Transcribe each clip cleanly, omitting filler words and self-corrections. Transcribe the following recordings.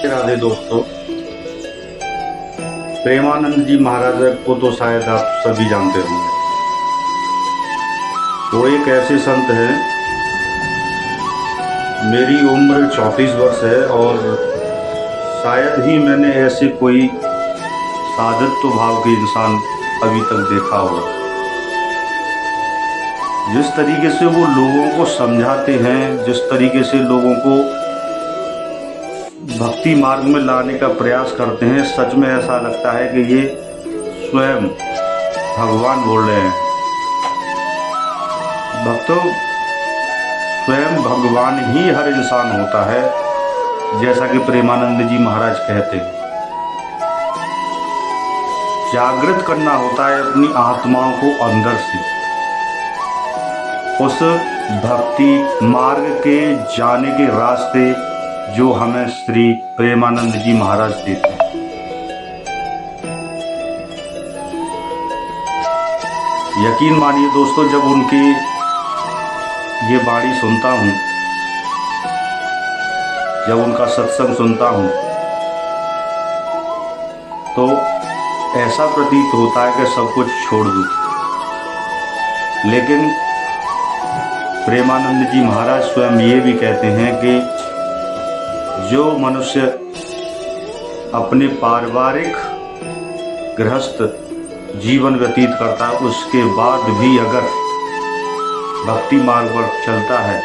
राधे दोस्तों, प्रेमानंद जी महाराज को तो शायद आप सभी जानते होंगे। वो एक ऐसे संत हैं, मेरी उम्र 34 वर्ष है और शायद ही मैंने ऐसे कोई साधत्व भाव के इंसान अभी तक देखा होगा। जिस तरीके से वो लोगों को समझाते हैं, जिस तरीके से लोगों को भक्ति मार्ग में लाने का प्रयास करते हैं, सच में ऐसा लगता है कि ये स्वयं भगवान बोल रहे हैं। भक्तों, स्वयं भगवान ही हर इंसान होता है, जैसा कि प्रेमानंद जी महाराज कहते हैं। जागृत करना होता है अपनी आत्माओं को अंदर से, उस भक्ति मार्ग के जाने के रास्ते जो हमें श्री प्रेमानंद जी महाराज देते हैं। यकीन मानिए दोस्तों, जब उनकी ये वाणी सुनता हूँ, जब उनका सत्संग सुनता हूँ, तो ऐसा प्रतीत होता है कि सब कुछ छोड़ दूँ। लेकिन प्रेमानंद जी महाराज स्वयं ये भी कहते हैं कि जो मनुष्य अपने पारिवारिक गृहस्थ जीवन व्यतीत करता है, उसके बाद भी अगर भक्ति मार्ग पर चलता है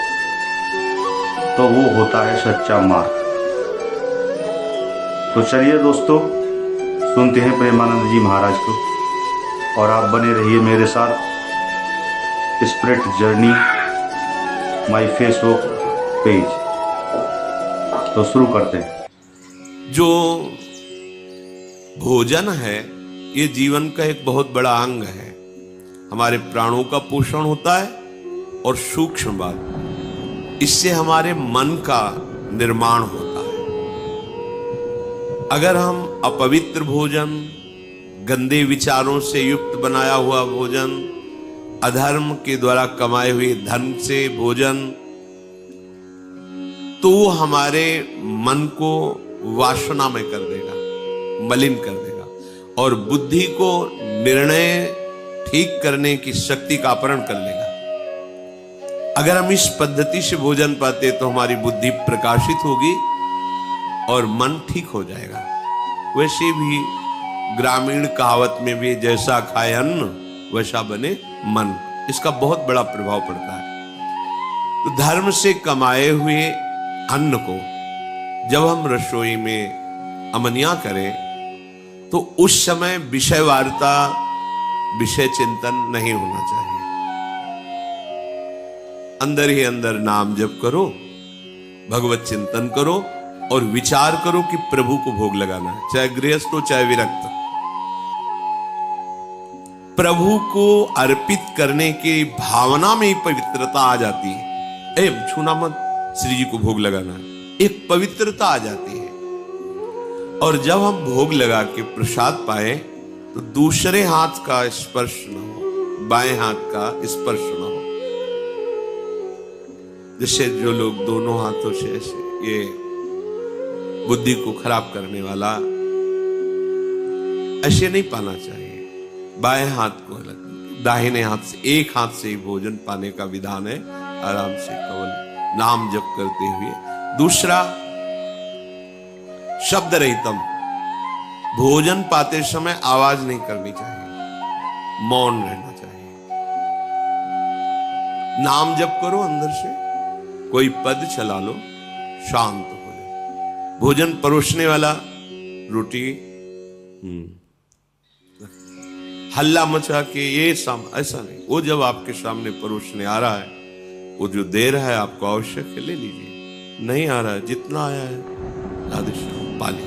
तो वो होता है सच्चा मार्ग। तो चलिए दोस्तों, सुनते हैं प्रेमानंद जी महाराज को, और आप बने रहिए मेरे साथ spirit journey my Facebook page. तो शुरू करते हैं। जो भोजन है ये जीवन का एक बहुत बड़ा अंग है। हमारे प्राणों का पोषण होता है और सूक्ष्म बात, इससे हमारे मन का निर्माण होता है। अगर हम अपवित्र भोजन, गंदे विचारों से युक्त बनाया हुआ भोजन, अधर्म के द्वारा कमाए हुए धन से भोजन, तो वो हमारे मन को वासना में कर देगा, मलिन कर देगा, और बुद्धि को निर्णय ठीक करने की शक्ति का अपहरण कर लेगा। अगर हम इस पद्धति से भोजन पाते तो हमारी बुद्धि प्रकाशित होगी और मन ठीक हो जाएगा। वैसे भी ग्रामीण कहावत में भी जैसा खाए अन्न वैसा बने मन, इसका बहुत बड़ा प्रभाव पड़ता है। तो धर्म से कमाए हुए अन्न को जब हम रसोई में अमनिया करें तो उस समय विषय वार्ता, विषय चिंतन नहीं होना चाहिए। अंदर ही अंदर नाम जप करो, भगवत चिंतन करो और विचार करो कि प्रभु को भोग लगाना है, चाहे गृहस्थ हो चाहे विरक्त। प्रभु को अर्पित करने की भावना में ही पवित्रता आ जाती है। छूना मत, श्री जी को भोग लगाना है, एक पवित्रता आ जाती है। और जब हम भोग लगा के प्रसाद पाए तो दूसरे हाथ का स्पर्श न हो, बाएं हाथ का स्पर्श न हो। जैसे जो लोग दोनों हाथों से ऐसे, ये बुद्धि को खराब करने वाला, ऐसे नहीं पाना चाहिए। बाएं हाथ को अलग, दाहिने हाथ से, एक हाथ से ही भोजन पाने का विधान है। आराम से केवल नाम जप करते हुए। दूसरा, शब्द रहितम, भोजन पाते समय आवाज नहीं करनी चाहिए, मौन रहना चाहिए। नाम जप करो अंदर से, कोई पद चला लो, शांत हो जाओ। भोजन परोसने वाला रोटी हल्ला मचा के ये ऐसा नहीं। वो जब आपके सामने परोसने आ रहा है, वो जो दे रहा है आपको आवश्यक है, ले लीजिए। नहीं आ रहा है, जितना आया है राधेश्याम पाले।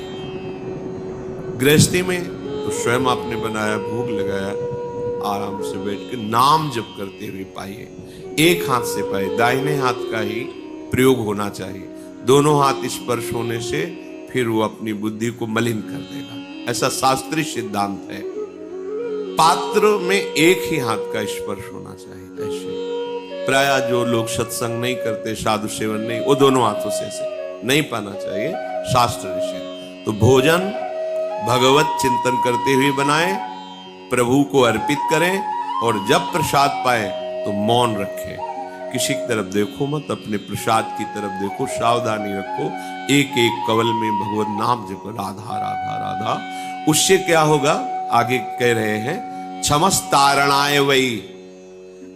गृहस्थी में तो स्वयं आपने बनाया, भोग लगाया, आराम से बैठ के नाम जप करते हुए पाइए। एक हाथ से पाए, दाहिने हाथ का ही प्रयोग होना चाहिए। दोनों हाथ स्पर्श होने से फिर वो अपनी बुद्धि को मलिन कर देगा, ऐसा शास्त्रीय सिद्धांत है। पात्र में एक ही हाथ का स्पर्श होना चाहिए। ऐसे प्राय जो लोग सत्संग नहीं करते, साधु सेवन नहीं, वो दोनों हाथों से ऐसे नहीं पाना चाहिए। शास्त्र निषेध। तो भोजन भगवत चिंतन करते हुए बनाएं, प्रभु को अर्पित करें, और जब प्रसाद पाए तो मौन रखें। किसी की तरफ देखो मत, अपने प्रसाद की तरफ देखो, सावधानी रखो। एक एक कवल में भगवत नाम जपो, राधा राधा राधा। उससे क्या होगा, आगे कह रहे हैं, क्षमस तारणाय वही,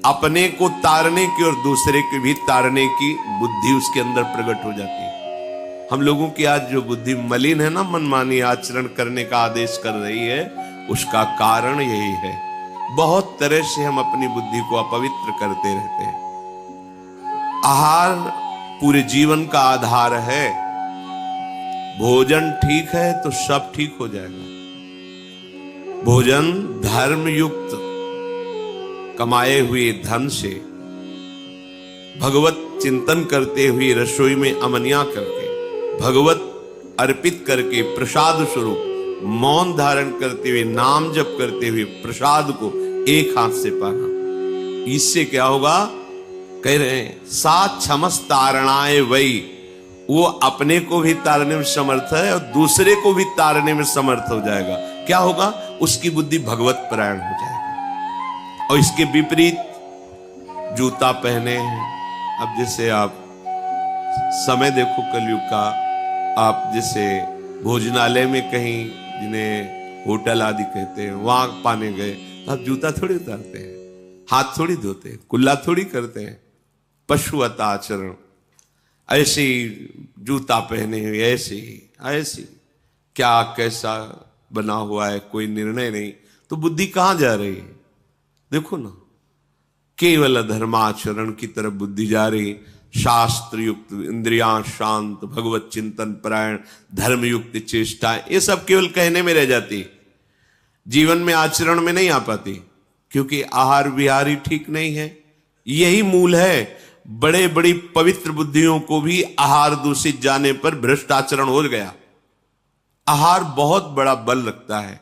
अपने को तारने की और दूसरे को भी तारने की बुद्धि उसके अंदर प्रकट हो जाती है। हम लोगों की आज जो बुद्धि मलिन है ना, मनमानी आचरण करने का आदेश कर रही है, उसका कारण यही है। बहुत तरह से हम अपनी बुद्धि को अपवित्र करते रहते हैं। आहार पूरे जीवन का आधार है। भोजन ठीक है तो सब ठीक हो जाएगा। भोजन धर्म युक्त कमाए हुए धन से भगवत चिंतन करते हुए रसोई में अमनिया करके, भगवत अर्पित करके, प्रसाद स्वरूप मौन धारण करते हुए, नाम जप करते हुए प्रसाद को एक हाथ से पाना। इससे क्या होगा, कह रहे हैं, सात क्षमस तारणाए वही, वो अपने को भी तारने में समर्थ है और दूसरे को भी तारने में समर्थ हो जाएगा। क्या होगा, उसकी बुद्धि भगवत परायण हो जाएगी। और इसके विपरीत जूता पहने हैं। अब जैसे आप समय देखो कलयुग का, आप जैसे भोजनालय में कहीं, जिन्हें होटल आदि कहते हैं, वहां पाने गए तो आप जूता थोड़ी उतारते हैं, हाथ थोड़ी धोते हैं, कुल्ला थोड़ी करते हैं। पशुवत आचरण, ऐसे ही जूता पहने हुए, ऐसे ही क्या कैसा बना हुआ है, कोई निर्णय नहीं। तो बुद्धि कहां जा रही है, देखो ना, केवल धर्माचरण की तरफ बुद्धि जा रही। शास्त्र युक्त इंद्रियां शांत, भगवत चिंतन परायण, धर्म युक्त चेष्टाएं, ये सब केवल कहने में रह जाती, जीवन में आचरण में नहीं आ पाती, क्योंकि आहार विहार ही ठीक नहीं है। यही मूल है। बड़े बड़ी पवित्र बुद्धियों को भी आहार दूषित जाने पर भ्रष्ट आचरण हो गया। आहार बहुत बड़ा बल रखता है।